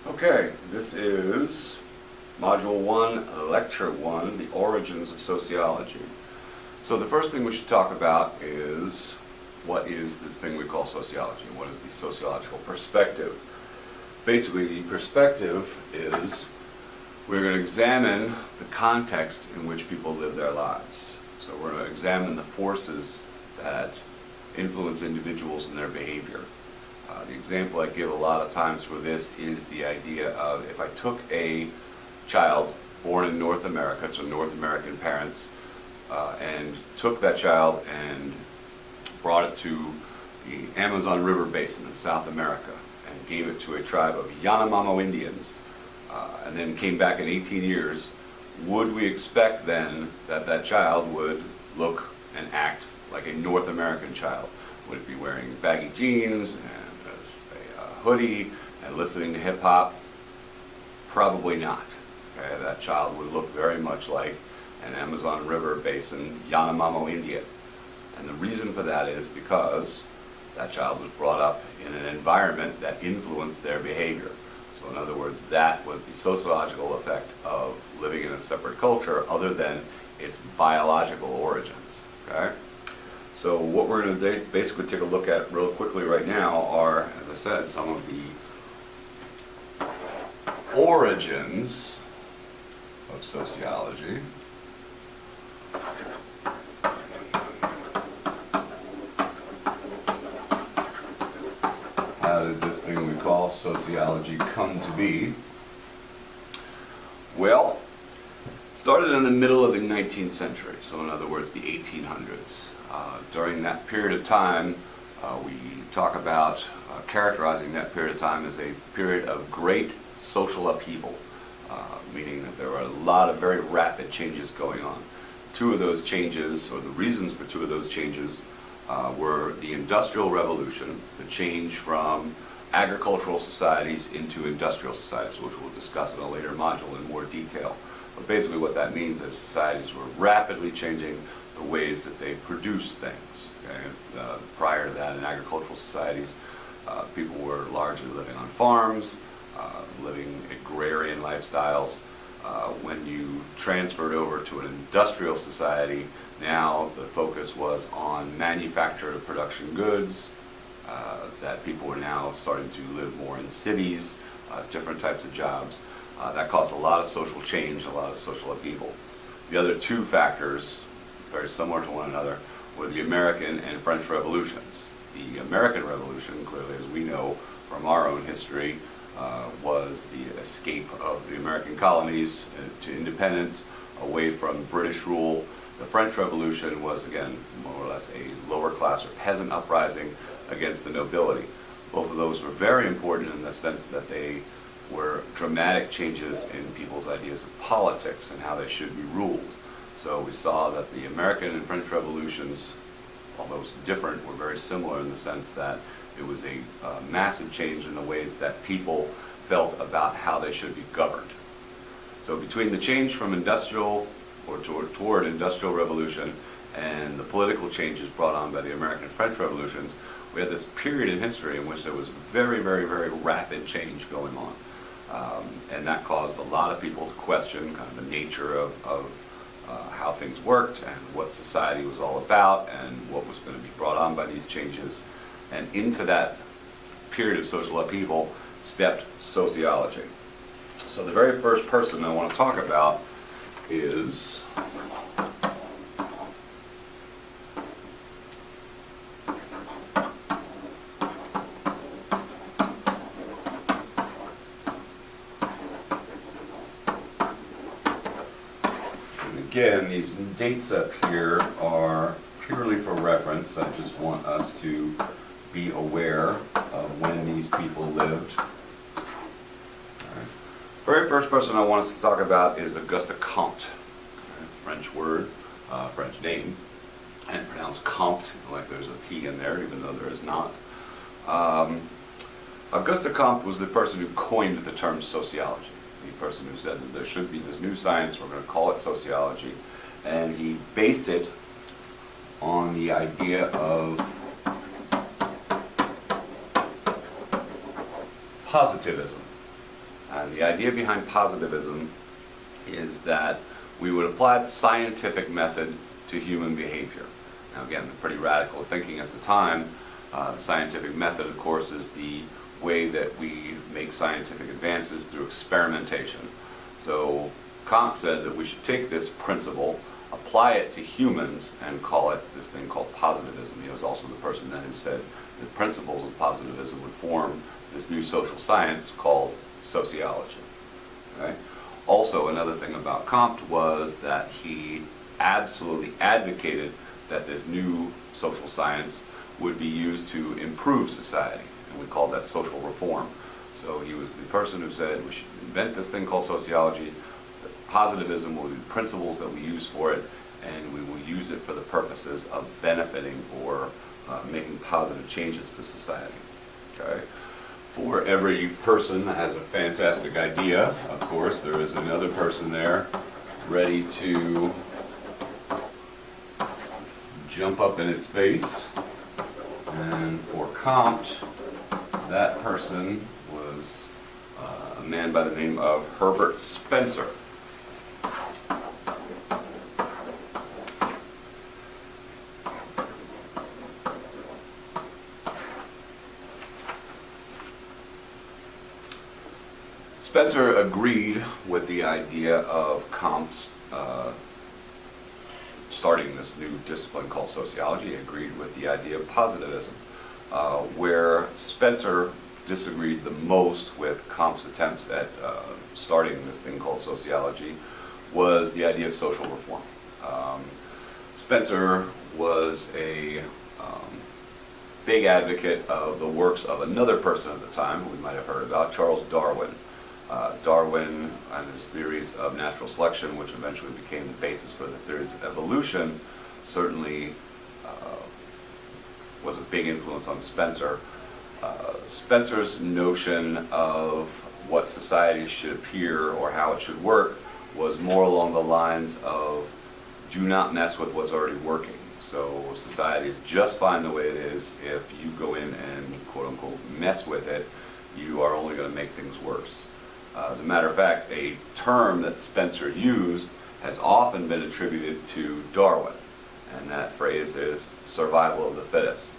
Okay, this is Module 1, Lecture 1, The Origins of Sociology. So the first thing we should talk about is what is this thing we call sociology, and what is the sociological perspective. Basically, the perspective is we're going to examine the context in which people live their lives. So we're going to examine the forces that influence individuals and their behavior. The example I give a lot of times for this is the idea of if I took a child born in North America to North American parents and took that child and brought it to the Amazon River Basin in South America and gave it to a tribe of Yanomamo Indians and then came back in 18 years, would we expect then that that child would look and act like a North American child? Would it be wearing baggy jeans and a hoodie and listening to hip hop? Probably not. Okay? That child would look very much like an Amazon River Basin Yanomamo Indian. And the reason for that is because that child was brought up in an environment that influenced their behavior. So in other words, that was the sociological effect of living in a separate culture other than its biological origins. Okay? So what we're going to basically take a look at real quickly right now are, as I said, some of the origins of sociology. How did this thing we call sociology come to be? Well, it started in the middle of the 19th century, so in other words, the 1800s. During that period of time, we talk about characterizing that period of time as a period of great social upheaval, meaning that there were a lot of very rapid changes going on. Two of those changes, or the reasons for two of those changes, were the Industrial Revolution, the change from agricultural societies into industrial societies, which we'll discuss in a later module in more detail. But basically what that means is societies were rapidly changing the ways that they produce things. Okay? Prior to that, in agricultural societies, people were largely living on farms, living agrarian lifestyles. When you transferred over to an industrial society, now the focus was on manufactured production goods, that people were now starting to live more in cities, different types of jobs. That caused a lot of social change, a lot of social upheaval. The other two factors, very similar to one another, were the American and French revolutions. The American Revolution, clearly as we know from our own history, was the escape of the American colonies to independence, away from British rule. The French Revolution was, again, more or less a lower class or peasant uprising against the nobility. Both of those were very important in the sense that they were dramatic changes in people's ideas of politics and how they should be ruled. So we saw that the American and French revolutions, although different, were very similar in the sense that it was a massive change in the ways that people felt about how they should be governed. So between the change from industrial or toward industrial revolution and the political changes brought on by the American and French revolutions, we had this period in history in which there was very, very, very rapid change going on. And that caused a lot of people to question kind of the nature of how things worked and what society was all about and what was going to be brought on by these changes. And into that period of social upheaval stepped sociology. So the very first person I want to talk about is again, these dates up here are purely for reference. I just want us to be aware of when these people lived. All right. Very first person I want us to talk about is Augusta Compton. French word, French name, and pronounced Comte, like there's a P in there, even though there is not. Augusta Compton was the person who coined the term sociology. The person who said that there should be this new science, we're going to call it sociology, and he based it on the idea of positivism. And the idea behind positivism is that we would apply the scientific method to human behavior. Now again, pretty radical thinking at the time. The scientific method, of course, is the way that we make scientific advances through experimentation. So Comte said that we should take this principle, apply it to humans, and call it this thing called positivism. He was also the person then who said the principles of positivism would form this new social science called sociology. Okay? Also, another thing about Comte was that he absolutely advocated that this new social science would be used to improve society, and we call that social reform. So he was the person who said we should invent this thing called sociology. Positivism will be the principles that we use for it, and we will use it for the purposes of benefiting or making positive changes to society. Okay? For every person that has a fantastic idea, of course, there is another person there ready to jump up in its face. And for Comte, that person was a man by the name of Herbert Spencer. Spencer agreed with the idea of Comte's starting this new discipline called sociology. He agreed with the idea of positivism. Where Spencer disagreed the most with Comte's attempts at starting this thing called sociology was the idea of social reform. Spencer was a big advocate of the works of another person at the time who we might have heard about, Charles Darwin. Darwin and his theories of natural selection, which eventually became the basis for the theories of evolution, certainly was a big influence on Spencer. Spencer's notion of what society should appear or how it should work was more along the lines of do not mess with what's already working. So society is just fine the way it is. If you go in and quote unquote mess with it, you are only going to make things worse. As a matter of fact, a term that Spencer used has often been attributed to Darwin, and that phrase is survival of the fittest.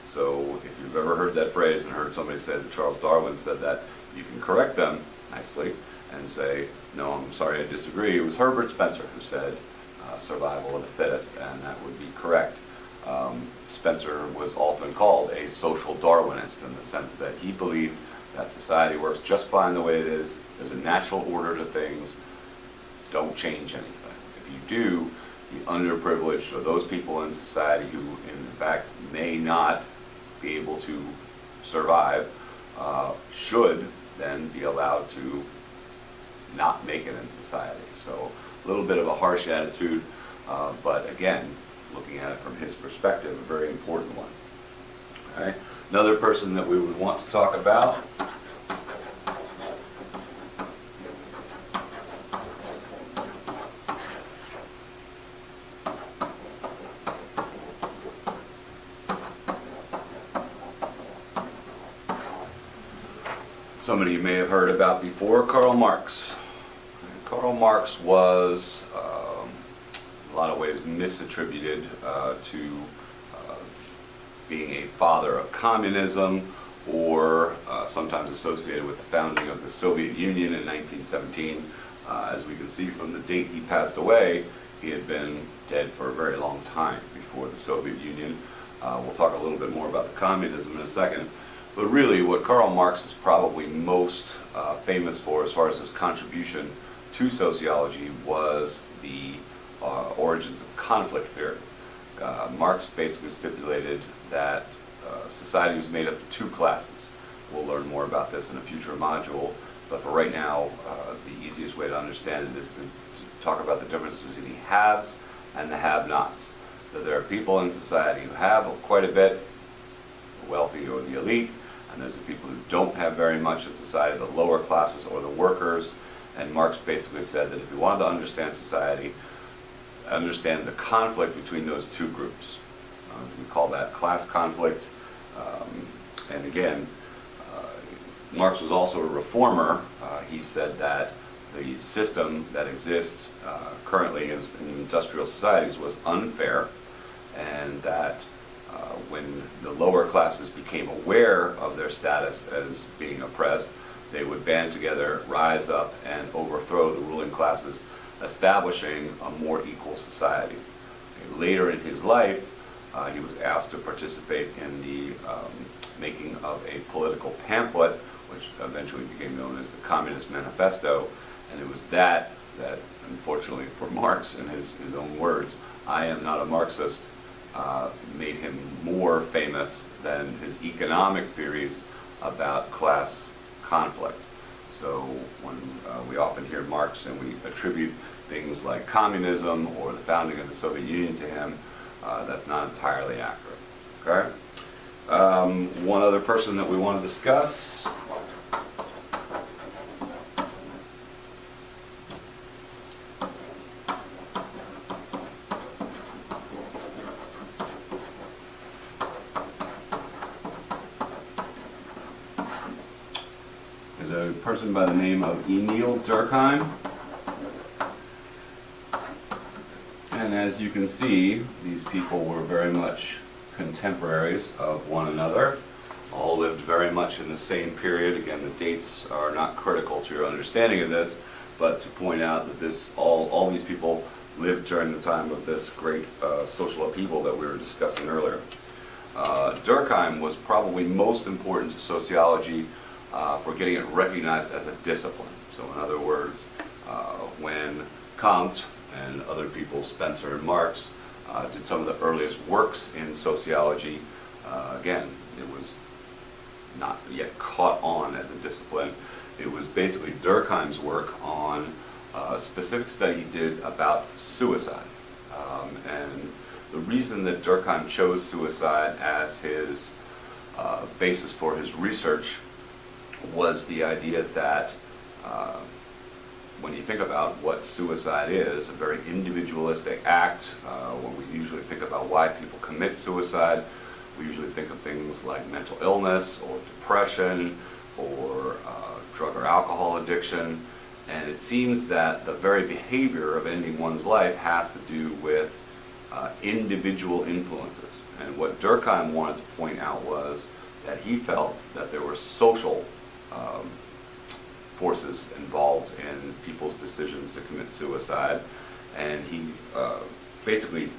So if you've ever heard that phrase and heard somebody say that Charles Darwin said that, you can correct them nicely and say, no, I'm sorry, I disagree. It was Herbert Spencer who said survival of the fittest, and that would be correct. Spencer was often called a social Darwinist in the sense that he believed that society works just fine the way it is. There's a natural order to things. Don't change anything. If you do, the underprivileged or those people in society who, in fact, may not be able to survive, should then be allowed to not make it in society. So a little bit of a harsh attitude, but again, looking at it from his perspective, a very important one. Okay. Another person that we would want to talk about somebody you may have heard about before, Karl Marx. Karl Marx was, in a lot of ways, misattributed to being a father of communism, or sometimes associated with the founding of the Soviet Union in 1917. As we can see from the date he passed away, he had been dead for a very long time before the Soviet Union. We'll talk a little bit more about the communism in a second. But really, what Karl Marx is probably most famous for as far as his contribution to sociology was the origins of conflict theory. Marx basically stipulated that society was made up of two classes. We'll learn more about this in a future module, but for right now, the easiest way to understand it is to talk about the difference between the haves and the have-nots. That there are people in society who have quite a bit, the wealthy or the elite, and there's the people who don't have very much in society, the lower classes or the workers. And Marx basically said that if you wanted to understand society, understand the conflict between those two groups. We call that class conflict. And again, Marx was also a reformer. He said that the system that exists currently in industrial societies was unfair, and that when the lower classes became aware of their status as being oppressed, they would band together, rise up, and overthrow the ruling classes, establishing a more equal society. Later in his life, he was asked to participate in the making of a political pamphlet, which eventually became known as the Communist Manifesto. And it was that unfortunately for Marx, in his own words, "I am not a Marxist," made him more famous than his economic theories about class conflict. So when we often hear Marx and we attribute things like communism or the founding of the Soviet Union to him, that's not entirely accurate. Okay? One other person that we want to discuss. Is a person by the name of Emile Durkheim. And as you can see, these people were very much contemporaries of one another, all lived very much in the same period. Again, the dates are not critical to your understanding of this, but to point out that all these people lived during the time of this great social upheaval that we were discussing earlier. Durkheim was probably most important to sociology for getting it recognized as a discipline. So in other words, when Comte and other people, Spencer and Marx, did some of the earliest works in sociology, again, it was not yet caught on as a discipline. It was basically Durkheim's work on a specific study he did about suicide. And the reason that Durkheim chose suicide as his basis for his research was the idea that when you think about what suicide is, a very individualistic act. When we usually think about why people commit suicide, we usually think of things like mental illness or depression or drug or alcohol addiction. And it seems that the very behavior of ending one's life has to do with individual influences. And what Durkheim wanted to point out was that he felt that there were social forces involved in people's decisions to commit suicide. And he basically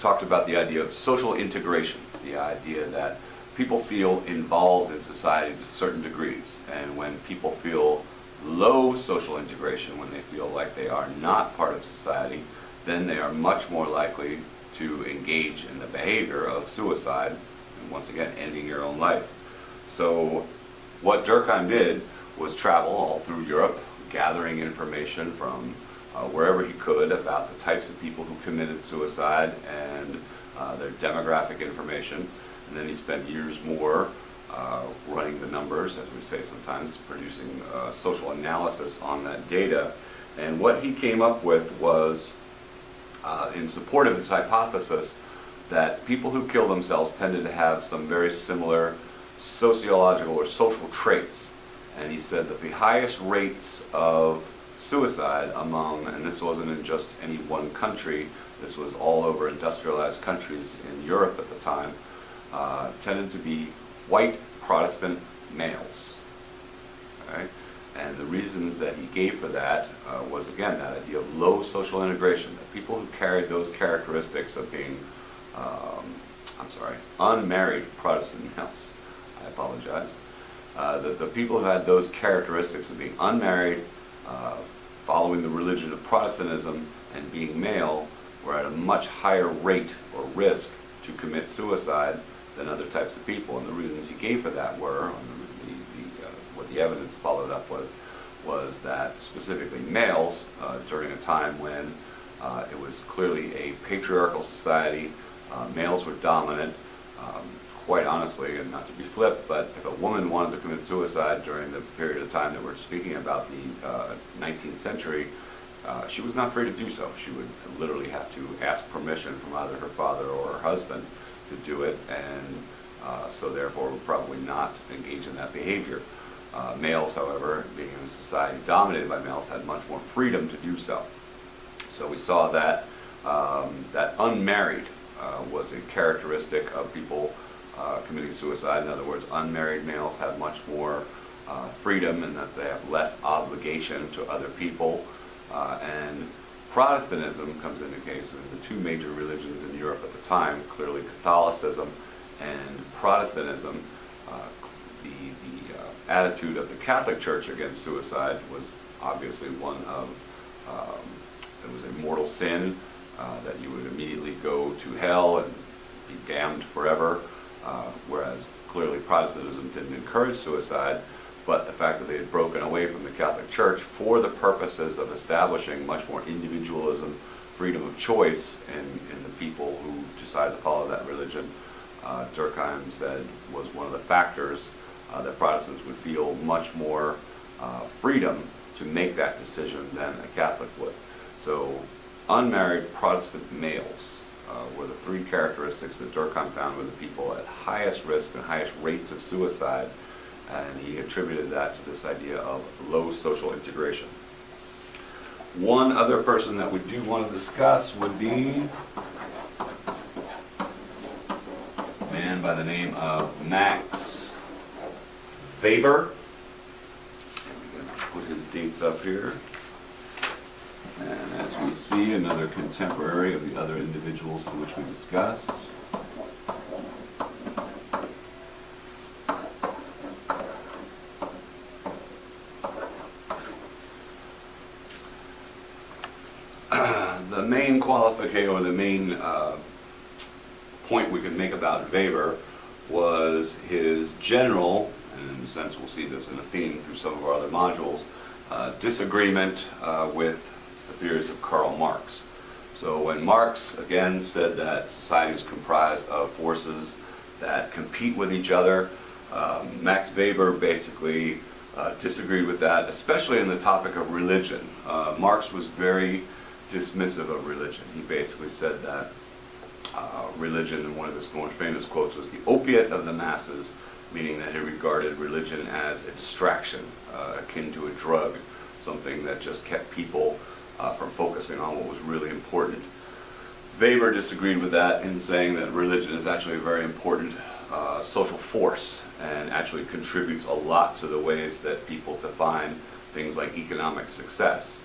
talked about the idea of social integration, the idea that people feel involved in society to certain degrees. And when people feel low social integration, when they feel like they are not part of society, then they are much more likely to engage in the behavior of suicide, and once again, ending your own life. So what Durkheim did was travel all through Europe, gathering information from wherever he could about the types of people who committed suicide and their demographic information. And then he spent years more running the numbers, as we say sometimes, producing social analysis on that data. And what he came up with was, in support of his hypothesis, that people who kill themselves tended to have some very similar sociological or social traits. And he said that the highest rates of suicide among, and this wasn't in just any one country, this was all over industrialized countries in Europe at the time, tended to be white Protestant males. Okay? And the reasons that he gave for that was, again, that idea of low social integration, that people who carried those characteristics of being, unmarried Protestant males, I apologize, the people who had those characteristics of being unmarried, following the religion of Protestantism, and being male were at a much higher rate or risk to commit suicide than other types of people. And the reasons he gave for that were, what the evidence followed up with, was that specifically males, during a time when it was clearly a patriarchal society, males were dominant. Quite honestly, and not to be flip, but if a woman wanted to commit suicide during the period of time that we're speaking about, the 19th century, she was not free to do so. She would literally have to ask permission from either her father or her husband to do it, and so therefore would probably not engage in that behavior. Males, however, being in a society dominated by males, had much more freedom to do so. So we saw that that unmarried was a characteristic of people committing suicide. In other words, unmarried males have much more freedom, and that they have less obligation to other people. And Protestantism comes into case in the two major religions in Europe at the time, clearly Catholicism and Protestantism. The attitude of the Catholic Church against suicide was obviously one of it was a mortal sin, that you would immediately go to hell and be damned forever, whereas clearly Protestantism didn't encourage suicide, but the fact that they had broken away from the Catholic Church for the purposes of establishing much more individualism, freedom of choice in the people who decided to follow that religion, Durkheim said was one of the factors that Protestants would feel much more freedom to make that decision than a Catholic would. So unmarried Protestant males were the three characteristics that Durkheim found were the people at highest risk and highest rates of suicide, and he attributed that to this idea of low social integration. One other person that we do want to discuss would be a man by the name of Max Weber. I'm going to put his dates up here. And as we see, another contemporary of the other individuals to which we discussed. The main qualification, or the main point we can make about Weber was his general, and in a sense we'll see this in a theme through some of our other modules, disagreement with the theories of Karl Marx. So when Marx again said that society is comprised of forces that compete with each other, Max Weber basically disagreed with that, especially in the topic of religion. Marx was very dismissive of religion. He basically said that religion, and one of his most famous quotes was the opiate of the masses, meaning that he regarded religion as a distraction, akin to a drug, something that just kept people from focusing on what was really important. Weber disagreed with that in saying that religion is actually a very important social force and actually contributes a lot to the ways that people define things like economic success.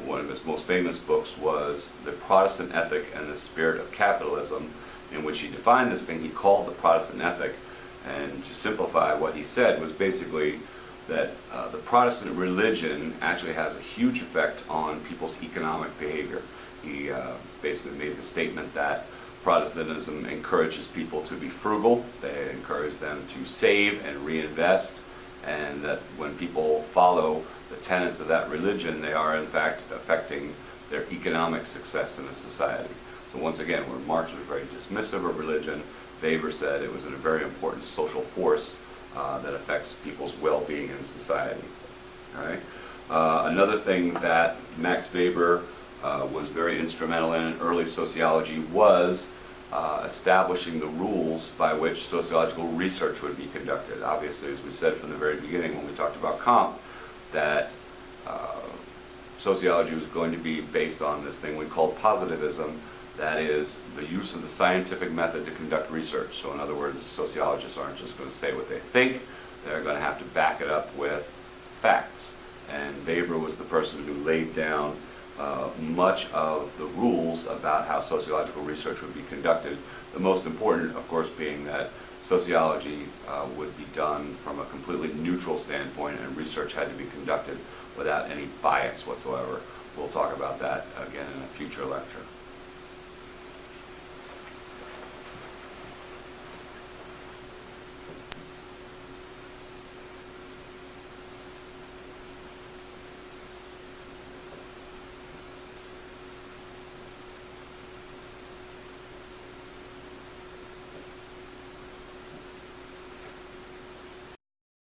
One of his most famous books was The Protestant Ethic and the Spirit of Capitalism, in which he defined this thing he called the Protestant ethic. And to simplify, what he said was basically that the Protestant religion actually has a huge effect on people's economic behavior. He basically made the statement that Protestantism encourages people to be frugal, they encourage them to save and reinvest, and that when people follow the tenets of that religion, they are in fact affecting their economic success in a society. So once again, where Marx was very dismissive of religion, Weber said it was a very important social force that affects people's well-being in society. All right? Another thing that Max Weber was very instrumental in early sociology was establishing the rules by which sociological research would be conducted. Obviously, as we said from the very beginning when we talked about Comte, that sociology was going to be based on this thing we call positivism, that is the use of the scientific method to conduct research. So in other words, sociologists aren't just going to say what they think, they're going to have to back it up with facts. And Weber was the person who laid down much of the rules about how sociological research would be conducted. The most important, of course, being that sociology would be done from a completely neutral standpoint, and research had to be conducted without any bias whatsoever. We'll talk about that again in a future lecture.